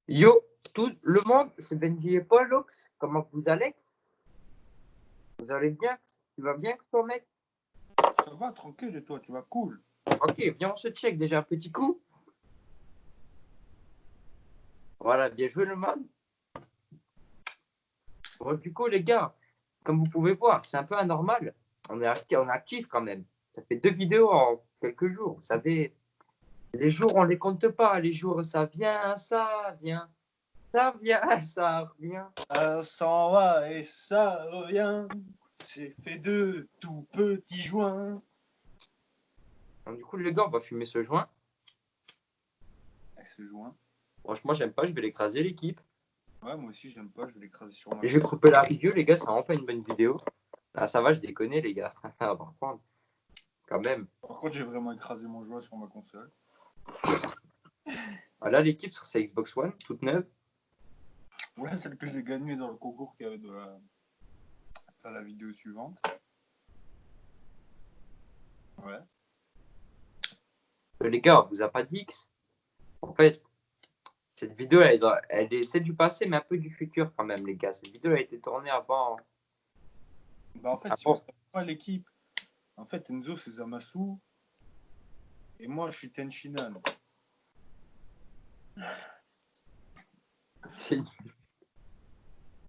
Yo, tout le monde, c'est Benji et Paul, Ox. Comment vous, Alex? Vous allez bien? Tu vas bien, ton mec? Ça va, tranquille, et toi, tu vas cool. Ok, viens, on se check déjà un petit coup. Voilà, bien joué le man. Bon, du coup, les gars, comme vous pouvez voir, c'est un peu anormal. On est actif quand même. Ça fait 2 vidéos en quelques jours. Vous savez, les jours, on les compte pas. Les jours, ça vient, ça vient. Ça vient, ça revient. Ça s'en va et ça revient. C'est fait de tout petits joints. Donc, du coup, les gars, on va fumer ce joint. Avec ce joint. Franchement, j'aime pas, je vais l'écraser, l'équipe. Ouais, moi aussi, j'aime pas, je vais l'écraser sur ma Et je vais couper la rigueur, les gars, c'est vraiment pas une bonne vidéo. Ah, ça va, je déconne, les gars. On va reprendre. Quand même. Par contre, j'ai vraiment écrasé mon joint sur ma console. Là, l'équipe sur sa Xbox One, toute neuve. Ouais, celle que j'ai gagnée dans le concours qu'il y avait dans la vidéo suivante. Ouais. Les gars, on vous a pas dit que, en fait, cette vidéo, c'est du passé, mais un peu du futur quand même, les gars. Cette vidéo a été tournée avant. Bah, en fait, si vous avant... savez pas l'équipe, en fait, Enzo, c'est Zamasu. Et moi, je suis Tenshinhan.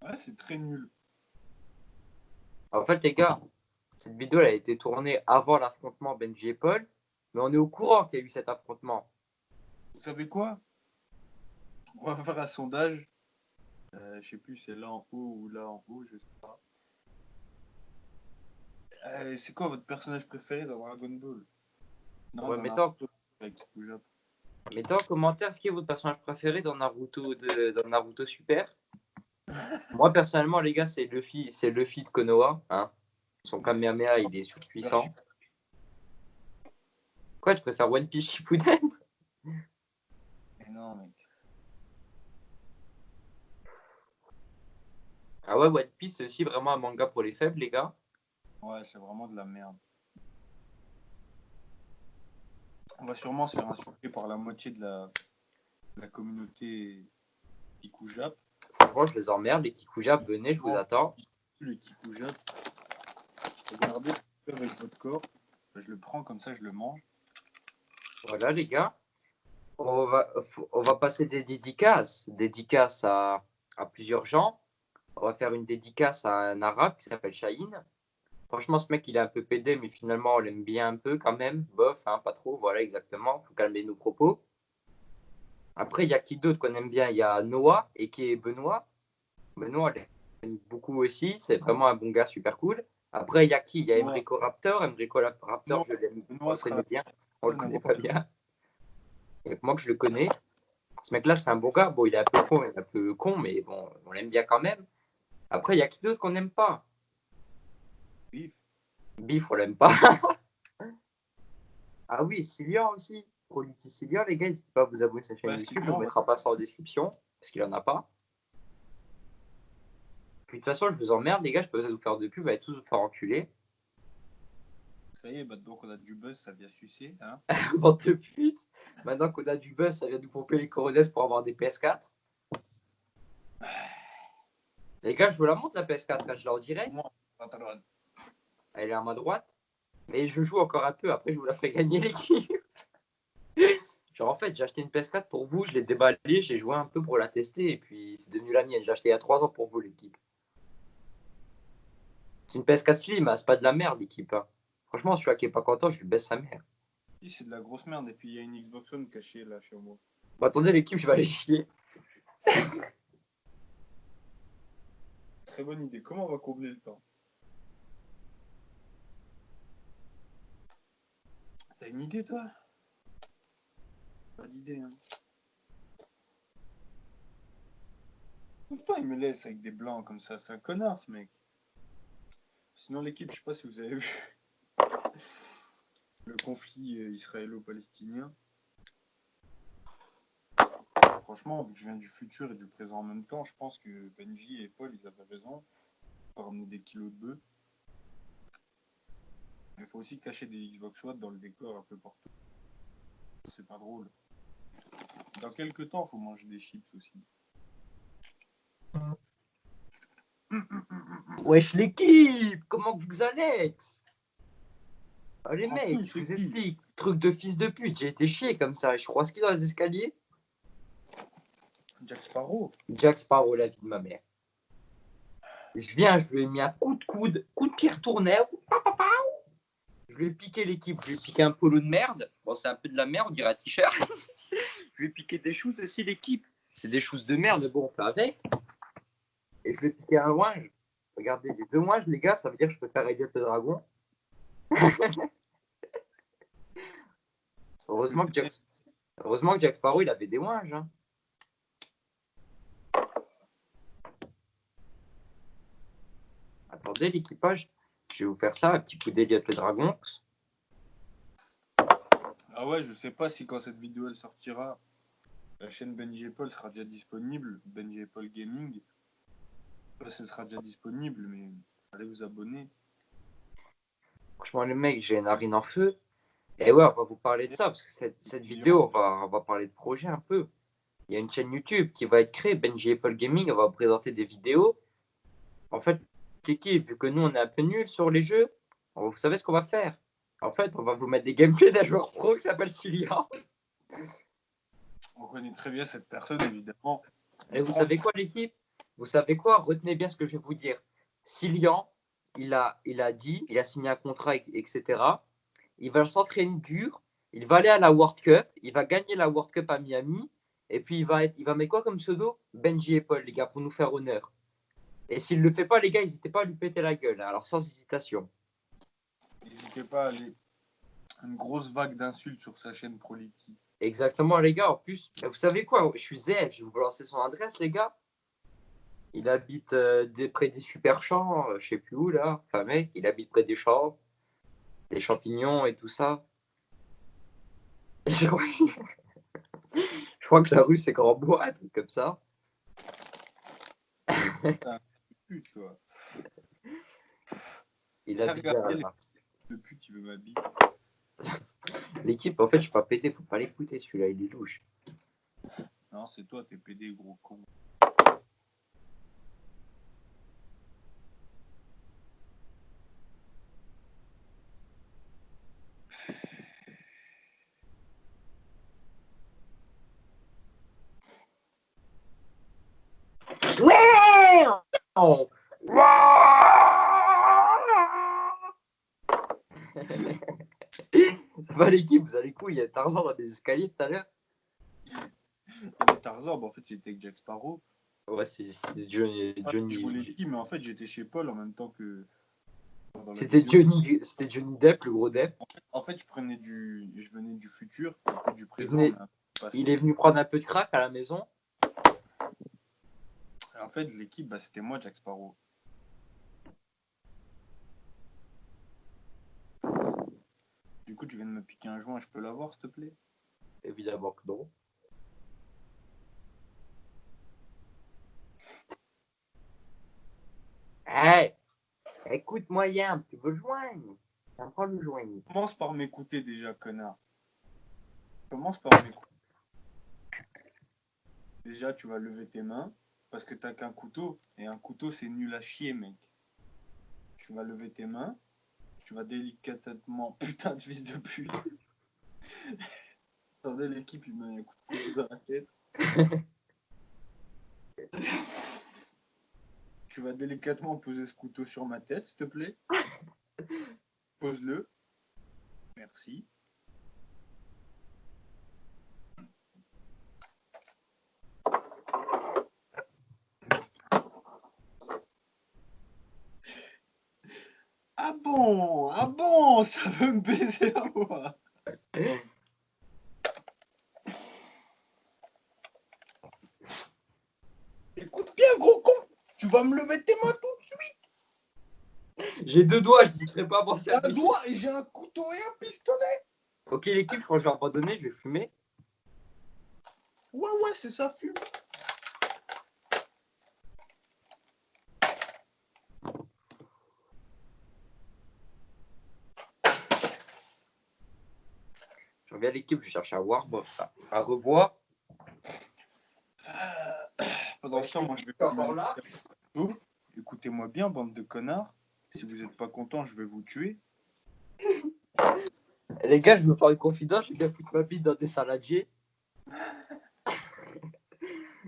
Ouais, c'est très nul. En fait, les gars, cette vidéo elle a été tournée avant l'affrontement Benji et Paul, mais on est au courant qu'il y a eu cet affrontement. Vous savez quoi? On va faire un sondage. Je sais plus, c'est là en haut ou là en haut, je sais pas. C'est quoi votre personnage préféré dans Dragon Ball? Non, Ouais, dans mettez en, Naruto avec Kikuja. mettez en commentaire ce qui est votre personnage préféré dans dans Naruto Super. Moi, personnellement, les gars, c'est Luffy de Konoha. Hein. Son Kamehameha, il est surpuissant. Quoi, tu préfères One Piece Shippuden? Mais non, mec. Ah ouais, One Piece, c'est aussi vraiment un manga pour les faibles, les gars. Ouais, c'est vraiment de la merde. On va sûrement se faire insulter par la moitié de la communauté Kikuja. Franchement, je les emmerde. Les Kikuja, venez, je vous attends. Le Kikuja. Regardez avec votre corps. Je le prends comme ça, je le mange. Voilà, les gars. On va passer des dédicaces. Dédicaces à plusieurs gens. On va faire une dédicace à un arabe qui s'appelle Shaheen. Franchement, ce mec, il est un peu pédé, mais finalement, on l'aime bien un peu quand même. Bof, hein, pas trop. Voilà, exactement. Faut calmer nos propos. Après, il y a qui d'autre qu'on aime bien? Il y a Noah et qui est Benoît. Benoît, on l'aime beaucoup aussi. C'est vraiment un bon gars, super cool. Après, il y a qui? Il y a Noah, Emrico Raptor. Emrico Raptor, Noah, je l'aime. On Noah le sera connaît bien. On là, le connaît n'importe pas quoi. bien. Et moi que je le connais. Ce mec-là, c'est un bon gars. Bon, il est un peu con, mais bon, on l'aime bien quand même. Après, il y a qui d'autre qu'on n'aime pas? Bif. Biff, on l'aime pas. Ah oui, Sylvian aussi. Politis Sylvian, les gars, n'hésitez pas à vous abonner à sa chaîne Ouais, YouTube. Sylvain, On ne mettra pas ça en description, parce qu'il en a pas. Puis de toute façon, je vous emmerde, les gars, je peux pas vous faire de pub, allez tous vous faire enculer. ça y est, bah, donc on a du buzz, ça vient sucer. Hein. Bande de pute. Maintenant qu'on a du buzz, ça vient nous pomper les coronesses pour avoir des PS4. Les gars, je vous la montre la PS4, là, je la en direct. Moi, pantalon. Elle est à ma droite. Mais je joue encore un peu, après je vous la ferai gagner l'équipe. Genre en fait, j'ai acheté une PS4 pour vous, je l'ai déballée, j'ai joué un peu pour la tester et puis c'est devenu la mienne. J'ai acheté il y a 3 ans pour vous l'équipe. C'est une PS4 Slim, hein, c'est pas de la merde l'équipe. Hein. Franchement, celui-là qui est pas content, je lui baisse sa mère. Si, c'est de la grosse merde. Et puis il y a une Xbox One cachée là chez moi. Bon, attendez l'équipe, je vais aller chier. Très bonne idée. Comment on va combler le temps? T'as une idée, toi? Pas d'idée, hein. Pourquoi il me laisse avec des blancs comme ça? C'est un connard, ce mec. Sinon, l'équipe, je sais pas si vous avez vu le conflit israélo-palestinien. Franchement, vu que je viens du futur et du présent en même temps, je pense que Benji et Paul, ils avaient raison. Faut ramener des kilos de bœufs. Il faut aussi cacher des Xbox One dans le décor un peu partout. C'est pas drôle. Dans quelques temps, faut manger des chips aussi. Wesh, l'équipe! Comment vous allez? Ah, les Tranquille, mecs, je c'est vous qui? explique. Truc de fils de pute, j'ai été chier comme ça. Je crois ce qu'il est dans les escaliers. Jack Sparrow. Jack Sparrow, la vie de ma mère. Je viens, je lui ai mis un coup de pied retourné. Je lui ai piqué l'équipe, je lui ai piqué un polo de merde. Bon, c'est un peu de la merde, on dirait un t-shirt. Je lui ai piqué des choses aussi, l'équipe. C'est des choses de merde, mais bon, on fait avec. Et je lui ai piqué un ouinge. Regardez, les 2 ouinges, les gars, ça veut dire que je peux faire Elliot le dragon. Heureusement que Jack Sparrow, il avait des ouinges. Hein. Attendez, l'équipage. Je vais vous faire ça, un petit coup d'Elliot le dragon. Ah ouais, je sais pas si quand cette vidéo elle sortira, la chaîne Benji et Paul sera déjà disponible. Benji et Paul Gaming. Je sais pas si elle sera déjà disponible, mais allez vous abonner. Franchement, les mecs, j'ai les narines en feu. Et ouais, on va vous parler de ça, parce que cette vidéo, on va parler de projet un peu. Il y a une chaîne YouTube qui va être créée, Benji Apple Gaming, on va vous présenter des vidéos. En fait, l'équipe, vu que nous, on est un peu nuls sur les jeux, vous savez ce qu'on va faire? En fait, on va vous mettre des gameplays d'un joueur pro qui s'appelle Cillian. On connaît très bien cette personne, évidemment. Et vous savez quoi, l'équipe? Vous savez quoi? Retenez bien ce que je vais vous dire. Cillian, il a signé un contrat, etc. Il va s'entraîner dur, il va aller à la World Cup, il va gagner la World Cup à Miami, et puis il va mettre quoi comme pseudo? Benji et Paul, les gars, pour nous faire honneur. Et s'il ne le fait pas, les gars, n'hésitez pas à lui péter la gueule, hein, alors sans hésitation. N'hésitez pas à aller. Une grosse vague d'insultes sur sa chaîne Proliki. Exactement, les gars, en plus, vous savez quoi? Je suis ZF, je vais vous balancer son adresse, les gars. Il habite près des super champs, je sais plus où là. Enfin, mec, il habite près des champs, des champignons et tout ça. Je crois que la rue c'est Grand Bois, un truc comme ça. Pute, toi. Il habite là. Le pute, il veut m'habiller. L'équipe, en fait, je suis pas pété, faut pas l'écouter celui-là, il est louche. Non, c'est toi, t'es pédé, gros con. Ouais oh. Ça va l'équipe, vous allez couilles, il y a Tarzan dans les escaliers tout à l'heure. Mais Tarzan, bah, en fait, j'étais avec Jack Sparrow. Ouais, c'est Johnny. Je voulais dire, mais en fait, j'étais chez Paul en même temps que. C'était Johnny Depp, le gros Depp. En fait, je venais du futur, du présent. Il est venu prendre un peu de crack à la maison. En fait, l'équipe, bah, c'était moi, Jack Sparrow. Du coup, tu viens de me piquer un joint, je peux l'avoir, s'il te plaît? Évidemment que non. Hey, écoute moyen, tu veux le joindre? T'as pas le joindre. Commence par m'écouter déjà, connard. Commence par m'écouter. Déjà, tu vas lever tes mains parce que t'as qu'un couteau et un couteau c'est nul à chier, mec. Tu vas lever tes mains, tu vas délicatement, putain de fils de pute. Attendez, l'équipe il met un coup de couteau dans la tête. Tu vas délicatement poser ce couteau sur ma tête, s'il te plaît. Pose-le. Merci. Ah bon, ça veut me baiser à moi. Écoute bien, gros con, tu vas me lever tes mains tout de suite. J'ai 2 doigts, je n'hésiterai pas à penser à un doigt et j'ai un couteau et un pistolet. Ok, l'équipe, je crois que je vais abandonner, je vais fumer. Ouais, c'est ça, fume. Je reviens à l'équipe, je cherche à reboire. Pendant ce temps, moi, je vais encore là. Oh, écoutez-moi bien, bande de connards. Si vous n'êtes pas content, je vais vous tuer. Les gars, je veux faire une confidence, je vais bien foutre ma bite dans des saladiers.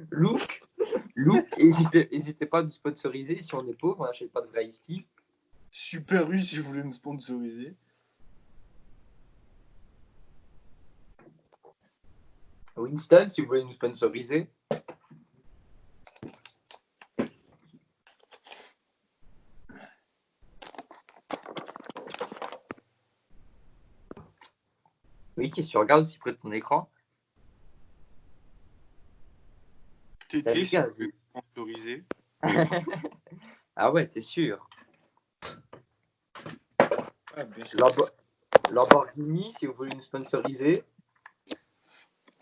Look, n'hésitez pas à nous sponsoriser. Si on est pauvre, on n'achète pas de vrai iced tea. Super U si vous voulez nous sponsoriser. Winston, si vous voulez nous sponsoriser. Oui, qu'est-ce que tu regardes aussi près de ton écran? Tété, si vous voulez nous sponsoriser. Ah ouais, t'es sûr? Ah, bien sûr. Lamborghini, si vous voulez nous sponsoriser.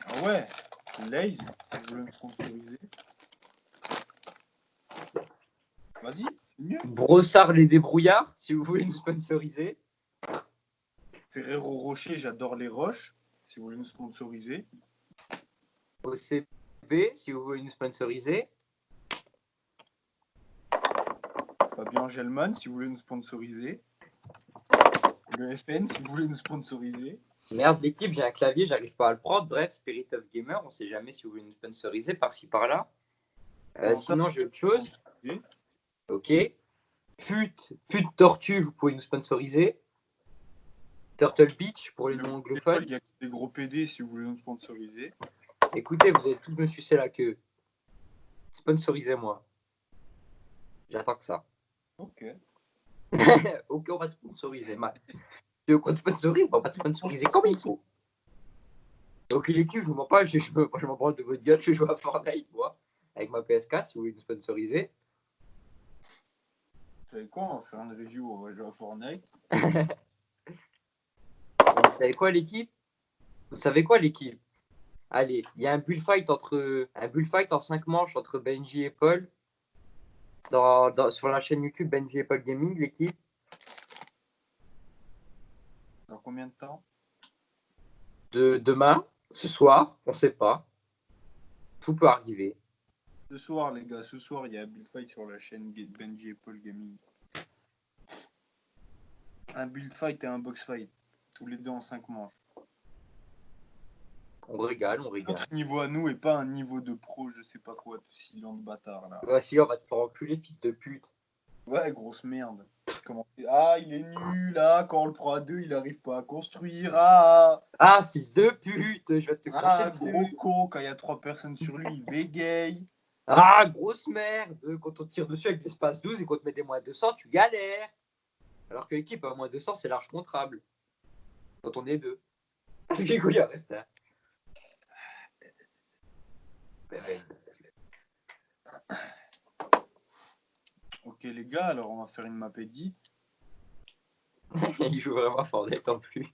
Ah ouais, Lays, si vous voulez nous sponsoriser. Vas-y, c'est mieux. Brossard les débrouillards, si vous voulez nous sponsoriser. Ferrero Rocher, j'adore les roches, si vous voulez nous sponsoriser. OCB, si vous voulez nous sponsoriser. Fabien Angelman, si vous voulez nous sponsoriser. Le FN, si vous voulez nous sponsoriser. Merde, l'équipe, j'ai un clavier, j'arrive pas à le prendre. Bref, Spirit of Gamer, on sait jamais si vous voulez nous sponsoriser par-ci par-là. Sinon, j'ai autre chose. Ok. Pute tortue, vous pouvez nous sponsoriser. Turtle Beach pour les non anglophones. Il y a des gros PD si vous voulez nous sponsoriser. Écoutez, vous allez tous me sucer la queue. Sponsorisez-moi. J'attends que ça. Ok. Ok, on va te sponsoriser, Matt. Tu veux qu'on te sponsorise? On va te sponsoriser comme il faut. Ok, l'équipe, je vous mens pas, je m'en branle de votre gueule, je vais jouer à Fortnite, moi, avec ma PS4, si vous voulez nous sponsoriser. Vous savez quoi? On va faire une review, on va jouer à Fortnite. Vous savez quoi, l'équipe? Vous savez quoi, l'équipe? Allez, il y a un bullfight en 5 manches entre Benji et Paul sur la chaîne YouTube Benji et Paul Gaming, l'équipe. Dans combien de temps? Demain, ce soir, on sait pas. Tout peut arriver. Ce soir, les gars, ce soir, il y a un build fight sur la chaîne Benji et Paul Gaming. Un build fight et un box fight. Tous les deux en 5 manches. On régale, on régale. Notre niveau à nous et pas un niveau de pro, je sais pas quoi, de silent de bâtard là. Voici, on va te faire enculer, fils de pute. Ouais, grosse merde. Ah, il est nul là, quand on le prend à 2, il arrive pas à construire. Ah, fils de pute, je vais te cracher dessus. Gros con, quand il y a 3 personnes sur lui, il bégaye. Ah, grosse merde. Quand on tire dessus avec l'espace 12 et qu'on te met des moins 200, tu galères. Alors que l'équipe à moins 200, c'est large contrable. Quand on est deux. C'est que les couilles à rester. Ok les gars, alors on va faire une map edit. Il joue vraiment à Fortnite en plus.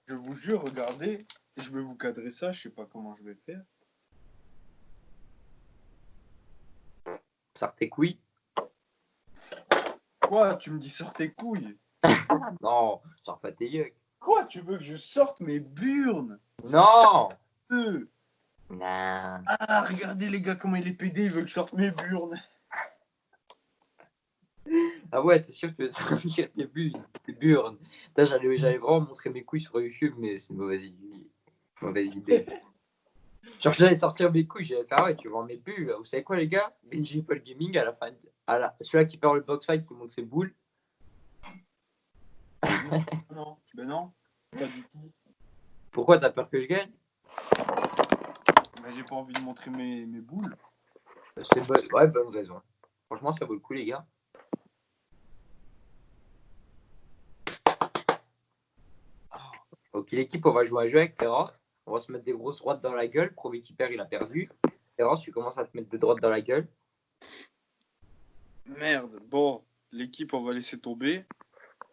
Je vous jure, regardez, je vais vous cadrer ça, je sais pas comment je vais faire. Sors tes couilles. Quoi? Tu me dis sors tes couilles? Non, sors pas tes yeux. Quoi? Tu veux que je sorte mes burnes? Non. Non. Ah, regardez les gars comment il est pédé, il veut que je sorte mes burnes. Ah ouais, t'es sûr que tu veux sortir tes burnes. J'allais vraiment montrer mes couilles sur YouTube, mais c'est une mauvaise idée. Genre, j'allais sortir mes couilles, j'allais faire, ah ouais, tu vends mes bulles. Vous savez quoi, les gars? Benji Paul Gaming, à la fin, celui-là qui perd le box fight, qui monte ses boules. Non, ben non, pas du tout. Pourquoi t'as peur que je gagne? Ben, j'ai pas envie de montrer mes boules. C'est ouais, bonne raison. Franchement, ça vaut le coup, les gars. Ok, l'équipe, on va jouer un jeu avec Terence. On va se mettre des grosses droites dans la gueule. Premier qui perd, il a perdu. Terence, tu commences à te mettre des droites dans la gueule. Merde, bon, l'équipe, on va laisser tomber.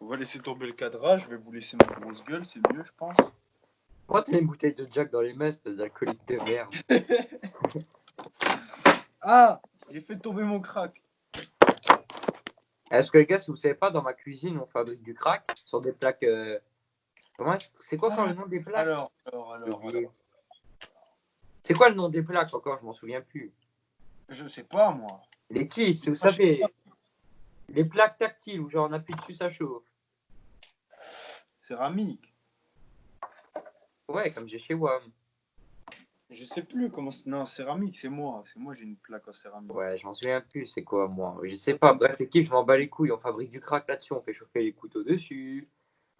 On va laisser tomber le cadrage. Je vais vous laisser ma grosse gueule, c'est mieux, je pense. Pourquoi t'as une bouteille de Jack dans les mains, espèce d'alcoolique de merde? Ah, j'ai fait tomber mon crack. Est-ce que les gars, si vous savez pas, dans ma cuisine, on fabrique du crack sur des plaques. C'est quoi encore le nom des plaques? Alors. C'est quoi le nom des plaques encore? Je m'en souviens plus. Je sais pas, moi. L'équipe, c'est, vous Moi, je sais pas. savez, les plaques tactiles où genre on appuie dessus, ça chauffe. Céramique. Ouais, comme j'ai chez WAM. Je sais plus comment c'est. Non, céramique, c'est moi. C'est moi, j'ai une plaque en céramique. Ouais, je m'en souviens plus, c'est quoi moi? Je sais pas. Bref, l'équipe, je m'en bats les couilles. On fabrique du crack là-dessus, on fait chauffer les couteaux dessus,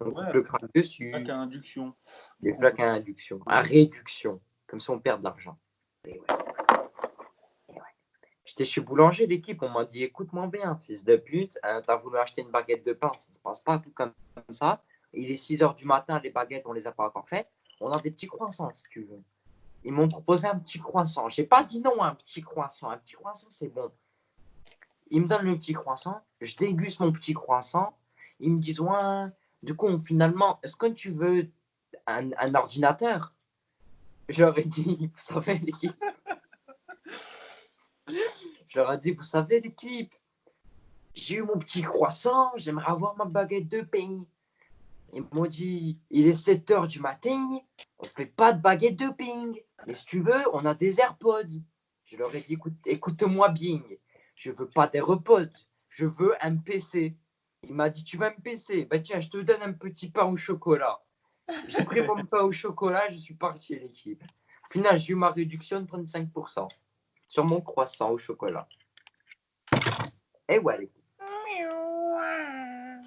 on coupe Ouais, le crack plaque dessus, à induction. les On peut. plaques à induction, à réduction. Comme ça, on perd de l'argent. Et ouais, et ouais. J'étais chez Boulanger, l'équipe, on m'a dit écoute-moi bien, fils de pute, t'as voulu acheter une baguette de pain, ça se passe pas tout comme ça. Il est 6 heures du matin, les baguettes, on les a pas encore faites. On a des petits croissants si tu veux. Ils m'ont proposé un petit croissant. J'ai pas dit non à un petit croissant. Un petit croissant, c'est bon. Ils me donnent le petit croissant, je déguste mon petit croissant. Ils me disent ouais, du coup, finalement, est-ce que tu veux un ordinateur? Je leur ai dit, vous savez, l'équipe. Je leur ai dit, vous savez, l'équipe, j'ai eu mon petit croissant, j'aimerais avoir ma baguette de pain. Ils m'ont dit, il est 7 heures du matin, on fait pas de baguette de pain. Mais si tu veux, on a des AirPods. Je leur ai dit, écoute-moi bien, je veux pas des AirPods, je veux un PC. Il m'a dit, tu veux un PC? Bah tiens, je te donne un petit pain au chocolat. J'ai pris mon pain au chocolat, je suis parti à l'équipe. Au final, j'ai eu ma réduction de 35% sur mon croissant au chocolat. Et ouais,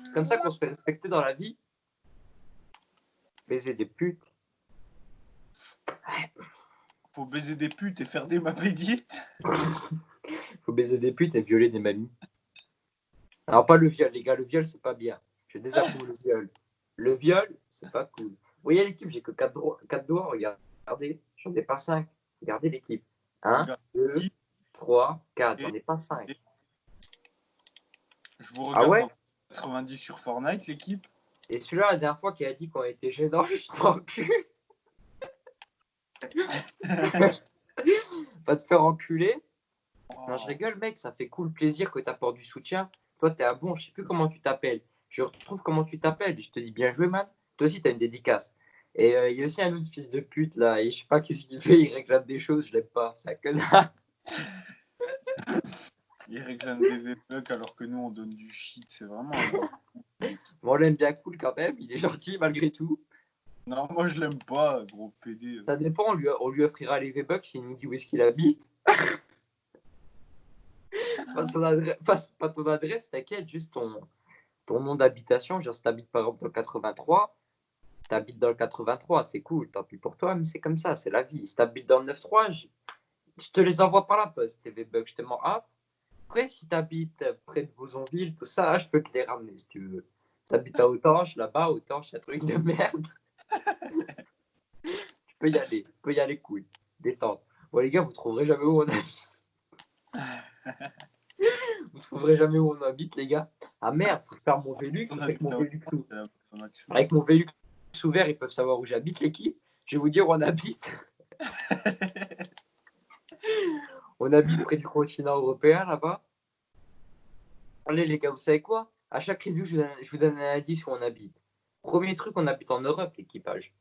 c'est comme ça qu'on se fait respecter dans la vie. Baiser des putes. Faut baiser des putes et faire des mapédites. Faut baiser des putes et violer des mamies. Alors, pas le viol, les gars, le viol, c'est pas bien. Je désapprouve le viol. Le viol, c'est pas cool. Vous voyez l'équipe, j'ai que 4 doigts, regardez. J'en ai pas 5. Regardez l'équipe. 1, 2, 3, 4. J'en ai pas 5. Je vous Ah regarde ouais? en 90 sur Fortnite, l'équipe. Et celui-là, la dernière fois, qui a dit qu'on était gênant, je t'en cul. Va te faire enculer. Non, je rigole, mec, ça fait cool plaisir que t'apportes du soutien. Toi, t'es un bon, je sais plus comment tu t'appelles. Je retrouve comment tu t'appelles. Je te dis bien joué, man. Toi aussi, t'as une dédicace. Et il y a aussi un autre fils de pute, là. Et je sais pas qu'est-ce qu'il fait. Il réclame des choses, je l'aime pas. C'est un connard. Il réclame des V-Bucks alors que nous on donne du shit. C'est vraiment un gros. Bon, on l'aime bien cool quand même. Il est gentil malgré tout. Non, moi je l'aime pas, gros PD. Ça dépend. On lui offrira les V-Bucks s'il nous dit où est-ce qu'il habite. Pas ton adresse, t'inquiète, juste ton nom d'habitation. Genre, si t'habites par exemple dans le 83, t'habites dans le 83, c'est cool, tant pis pour toi, mais c'est comme ça, c'est la vie. Si t'habites dans le 9-3, je te les envoie par la poste, tes V-Bucks, je te mets up. Après, si t'habites près de Bozonville, tout ça, je peux te les ramener si tu veux. T'habites à Autange, là-bas, Autange, c'est un truc de merde. Tu peux y aller cool, détente. Bon, les gars, vous trouverez jamais où on habite. Vous trouverez jamais où on habite, les gars. Ah merde, faut faire mon Velux, On parce qu'avec habite mon à Velux Max. avec mon Velux ouvert, ils peuvent savoir où j'habite, l'équipe. Je vais vous dire où on habite. On habite près du continent européen, là-bas. Allez, les gars, vous savez quoi? À chaque review, je vous donne un indice où on habite. Premier truc, on habite en Europe, l'équipage.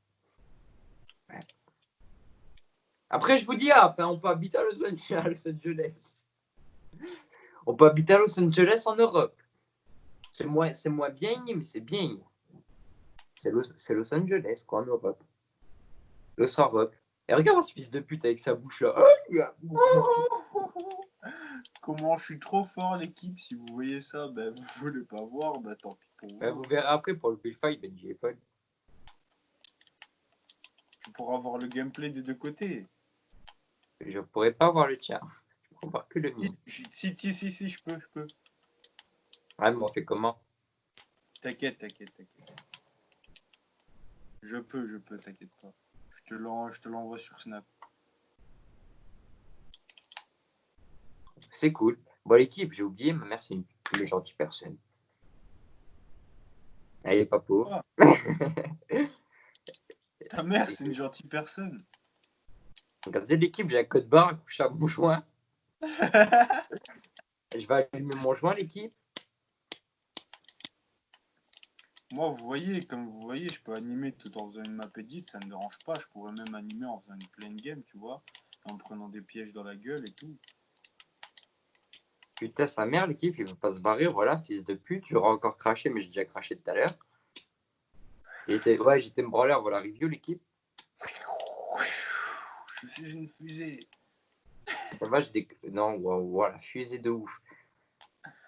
Ouais. Après, je vous dis, on peut habiter à Los Angeles. On peut habiter à Los Angeles en Europe. C'est moins bien, mais c'est bien. C'est Los Angeles, quoi, en Europe. Los Europe. Et regarde ce fils de pute avec sa bouche là. Comment je suis trop fort, l'équipe. Si vous voyez ça, ben, vous voulez pas voir, ben, tant pis pour vous. Vous verrez après pour le Build Fight, Benji et Paul. Tu pourras voir le gameplay des deux côtés. Je pourrais pas voir le tien. Je pourrais voir que le mien. Si, je peux. Ouais, mais on fait comment? T'inquiète. Je peux, t'inquiète pas. Je te l'envoie sur Snap. C'est cool. Bon, l'équipe, j'ai oublié, ma mère, c'est une gentille personne. Elle est pas pauvre. Ta mère, c'est une gentille personne. Regardez l'équipe, j'ai un code barre accroché à mon joint. Je vais allumer mon joint, l'équipe. Moi, comme vous voyez, je peux animer tout en faisant une map edit, ça ne me dérange pas. Je pourrais même animer en faisant une pleine game, tu vois, en me prenant des pièges dans la gueule et tout. Putain, sa mère, l'équipe, il veut pas se barrer. Voilà, fils de pute. J'aurais encore craché, mais j'ai déjà craché tout à l'heure. Ouais, j'étais me branler, voilà, review, l'équipe. Je suis une fusée. Ça va, non, voilà, fusée de ouf.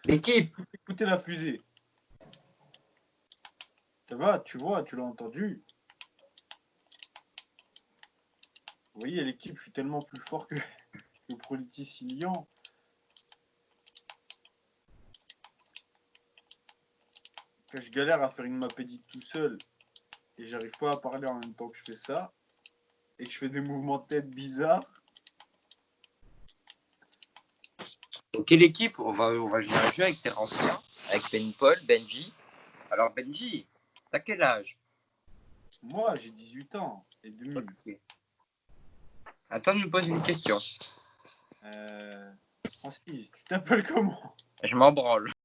L'équipe. Écoutez la fusée. Ça va, tu vois, tu l'as entendu. Vous voyez, l'équipe, je suis tellement plus fort que Prolitis Ilian. Que je galère à faire une map edit tout seul. Et j'arrive pas à parler en même temps que je fais ça. Et que je fais des mouvements de tête bizarres. Ok, l'équipe, on va jouer un jeu avec tes anciens, avec Paul, Benji. Alors, Benji, t'as quel âge? Moi, j'ai 18 ans et demi. Okay. Attends de me poser une question. Francis, tu t'appelles comment? Je m'en branle.